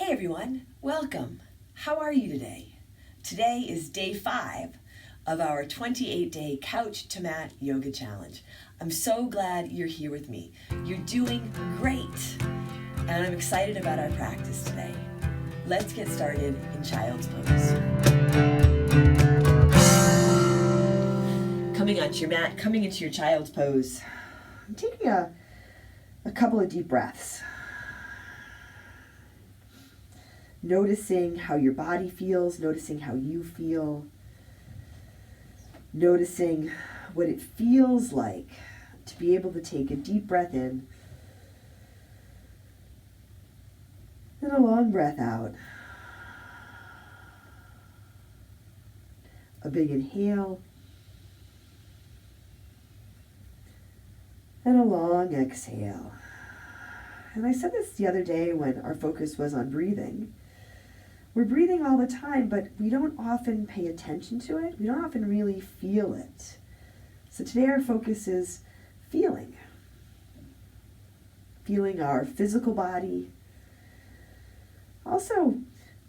Hi everyone, welcome. How are you today? Today is day 5 of our 28-day Couch to Mat Yoga Challenge. I'm so glad you're here with me. You're doing great, and I'm excited about our practice today. Let's get started in Child's Pose. Coming onto your mat, coming into your Child's Pose. I'm taking a couple of deep breaths. Noticing how your body feels, noticing how you feel, noticing what it feels like to be able to take a deep breath in and a long breath out. A big inhale and a long exhale. And I said this the other day when our focus was on breathing. We're breathing all the time, but we don't often pay attention to it. We don't often really feel it. So today our focus is feeling. Feeling our physical body. Also,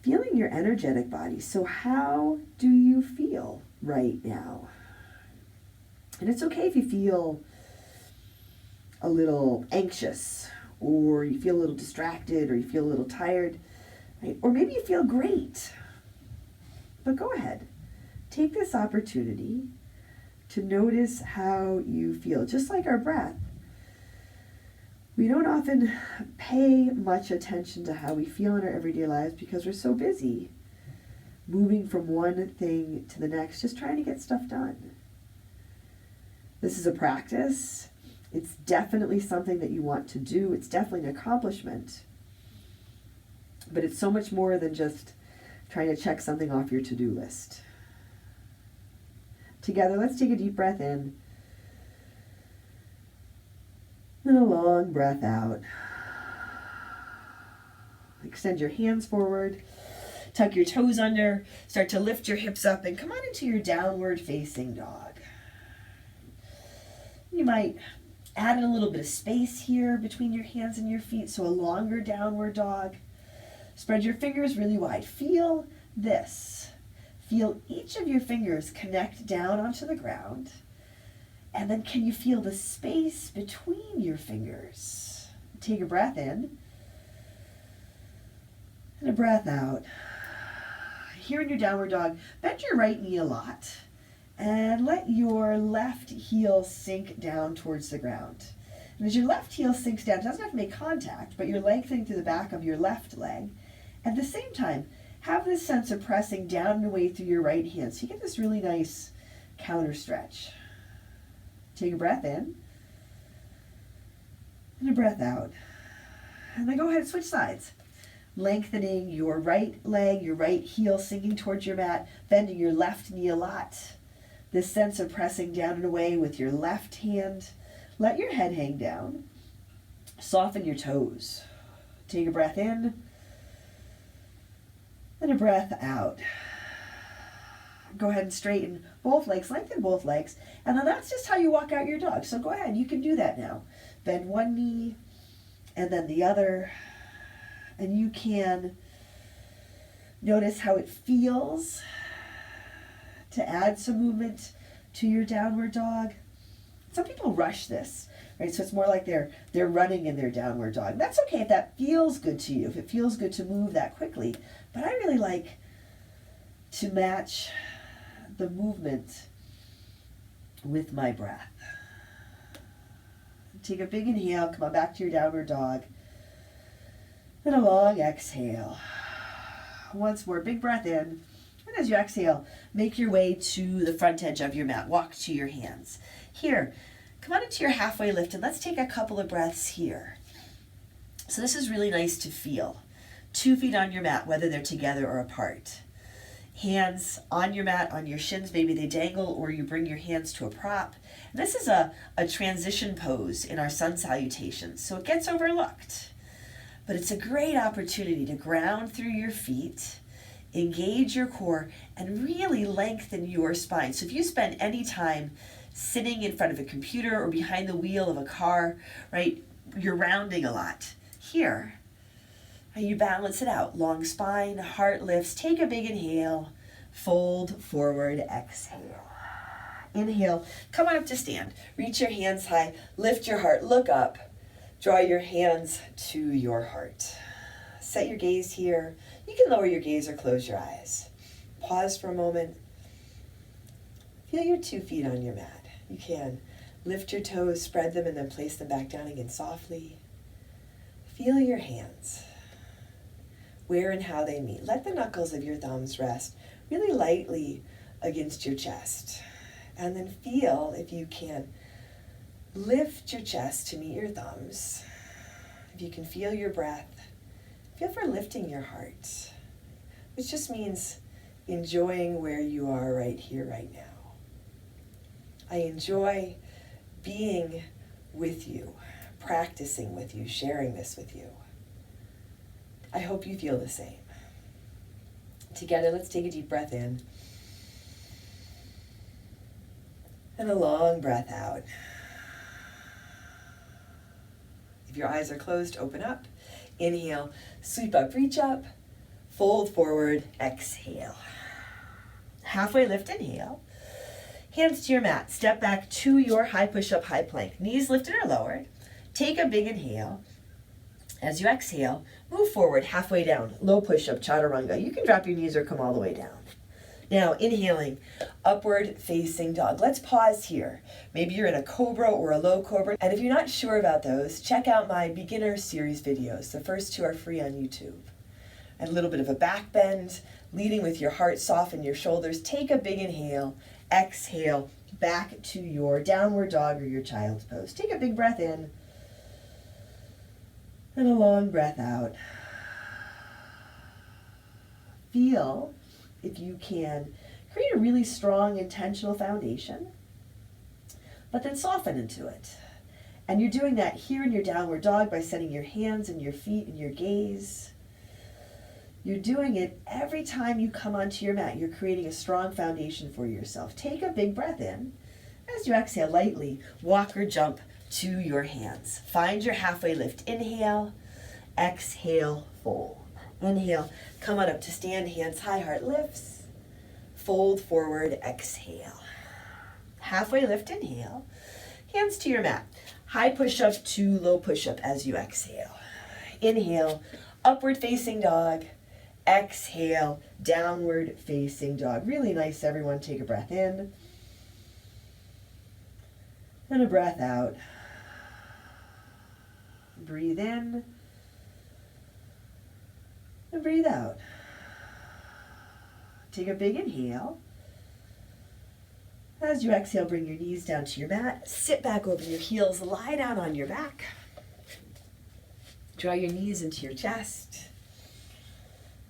feeling your energetic body. So how do you feel right now? And it's okay if you feel a little anxious, or you feel a little distracted, or you feel a little tired. Right? Or maybe you feel great, but go ahead. Take this opportunity to notice how you feel. Just like our breath, we don't often pay much attention to how we feel in our everyday lives because we're so busy moving from one thing to the next, just trying to get stuff done. This is a practice. It's definitely something that you want to do. It's definitely an accomplishment. But it's so much more than just trying to check something off your to-do list. Together, let's take a deep breath in and a long breath out. Extend your hands forward, tuck your toes under, start to lift your hips up, and come on into your downward facing dog. You might add in a little bit of space here between your hands and your feet, so a longer downward dog. Spread your fingers really wide. Feel this. Feel each of your fingers connect down onto the ground. And then can you feel the space between your fingers? Take a breath in and a breath out. Here in your downward dog, bend your right knee a lot and let your left heel sink down towards the ground. And as your left heel sinks down, it doesn't have to make contact, but you're lengthening through the back of your left leg. At the same time, have this sense of pressing down and away through your right hand. So you get this really nice counter stretch. Take a breath in and a breath out. And then go ahead and switch sides. Lengthening your right leg, your right heel sinking towards your mat, bending your left knee a lot. This sense of pressing down and away with your left hand. Let your head hang down. Soften your toes. Take a breath in and a breath out. Go ahead and straighten both legs, lengthen both legs, and then that's just how you walk out your dog. So go ahead, you can do that now. Bend one knee and then the other, and you can notice how it feels to add some movement to your downward dog. Some people rush this, right? So it's more like they're running in their downward dog. That's okay if that feels good to you, if it feels good to move that quickly. But I really like to match the movement with my breath. Take a big inhale, come on back to your downward dog. And a long exhale. Once more, big breath in. And as you exhale, make your way to the front edge of your mat. Walk to your hands. Here, come on into your halfway lift and let's take a couple of breaths here. So this is really nice to feel. 2 feet on your mat, whether they're together or apart. Hands on your mat, on your shins, maybe they dangle, or you bring your hands to a prop. And this is a transition pose in our sun salutations, so it gets overlooked. But it's a great opportunity to ground through your feet, engage your core, and really lengthen your spine. So if you spend any time sitting in front of a computer or behind the wheel of a car, right, you're rounding a lot. Here, And you balance it out. Long spine, heart lifts. Take a big inhale. Fold forward, exhale. Inhale, come on up to stand. Reach your hands high. Lift your heart, look up. Draw your hands to your heart. Set your gaze here. You can lower your gaze or close your eyes. Pause for a moment. Feel your 2 feet on your mat. You can lift your toes, spread them, and then place them back down again softly. Feel your hands, where and how they meet. Let the knuckles of your thumbs rest really lightly against your chest. And then feel, if you can, lift your chest to meet your thumbs. If you can feel your breath, feel for lifting your heart, which just means enjoying where you are right here, right now. I enjoy being with you, practicing with you, sharing this with you. I hope you feel the same. Together, let's take a deep breath in. And a long breath out. If your eyes are closed, open up. Inhale, sweep up, reach up. Fold forward, exhale. Halfway lift, inhale. Hands to your mat. Step back to your high push-up, high plank. Knees lifted or lowered. Take a big inhale. As you exhale, move forward halfway down. Low push-up, chaturanga. You can drop your knees or come all the way down. Now, inhaling, upward facing dog. Let's pause here. Maybe you're in a cobra or a low cobra. And if you're not sure about those, check out my beginner series videos. The first 2 are free on YouTube. And a little bit of a back bend, leading with your heart, soften your shoulders. Take a big inhale. Exhale, back to your downward dog or your child's pose. Take a big breath in and a long breath out. Feel, if you can, create a really strong, intentional foundation, but then soften into it. And you're doing that here in your downward dog by setting your hands and your feet and your gaze. You're doing it every time you come onto your mat. You're creating a strong foundation for yourself. Take a big breath in. As you exhale, lightly walk or jump to your hands. Find your halfway lift. Inhale, exhale, fold. Inhale, come on up to stand, hands high, heart lifts. Fold forward, exhale. Halfway lift, inhale. Hands to your mat. High push-up to low push-up as you exhale. Inhale, upward facing dog. Exhale, downward facing dog. Really nice, everyone. Take a breath in and a breath out. Breathe in and breathe out. Take a big inhale. As you exhale, bring your knees down to your mat. Sit back over your heels. Lie down on your back. Draw your knees into your chest.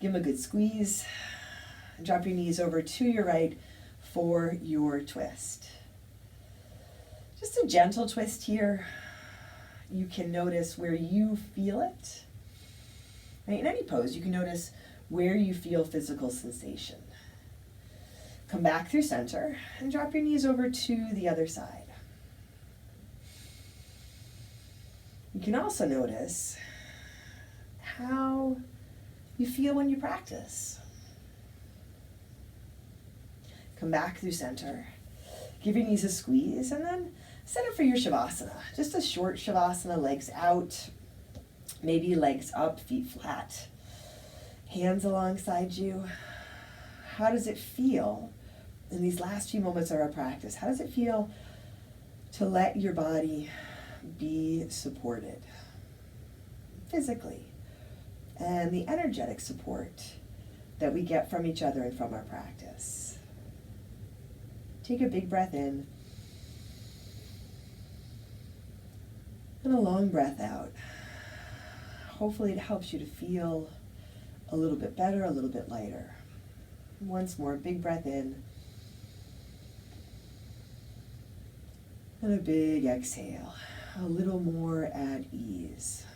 Give them a good squeeze. Drop your knees over to your right for your twist. Just a gentle twist here. You can notice where you feel it. Right? In any pose, you can notice where you feel physical sensation. Come back through center and drop your knees over to the other side. You can also notice how you feel when you practice. Come back through center. Give your knees a squeeze and then set up for your Shavasana. Just a short Shavasana, legs out, maybe legs up, feet flat. Hands alongside you. How does it feel in these last few moments of our practice? How does it feel to let your body be supported physically? And the energetic support that we get from each other and from our practice. Take a big breath in and a long breath out. Hopefully it helps you to feel a little bit better, a little bit lighter. Once more, big breath in and a big exhale, a little more at ease.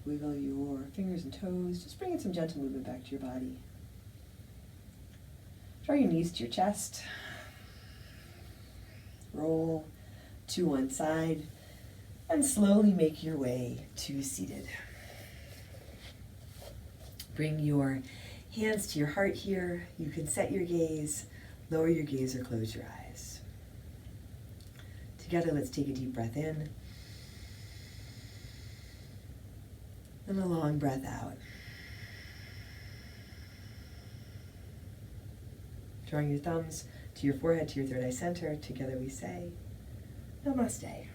Wiggle your fingers and toes. Just bring in some gentle movement back to your body. Draw your knees to your chest. Roll to one side and slowly make your way to seated. Bring your hands to your heart here. You can set your gaze, lower your gaze, or close your eyes. Together, let's take a deep breath in and a long breath out. Drawing your thumbs to your forehead, to your third eye center. Together we say, Namaste.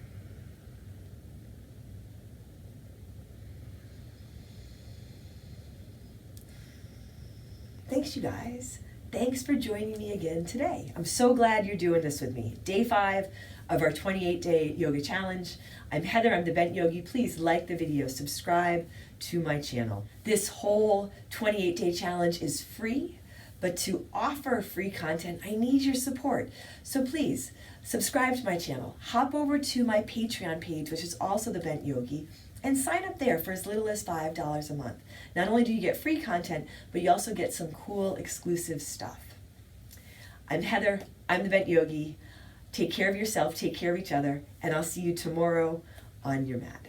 Thanks, you guys. Thanks for joining me again today. I'm so glad you're doing this with me. Day 5 of our 28-day yoga challenge. I'm Heather, I'm the Bent Yogi. Please like the video, subscribe to my channel. This whole 28-day challenge is free, but to offer free content, I need your support. So please, subscribe to my channel. Hop over to my Patreon page, which is also the Bent Yogi, and sign up there for as little as $5 a month. Not only do you get free content, but you also get some cool exclusive stuff. I'm Heather, I'm the Bent Yogi. Take care of yourself, take care of each other, and I'll see you tomorrow on your mat.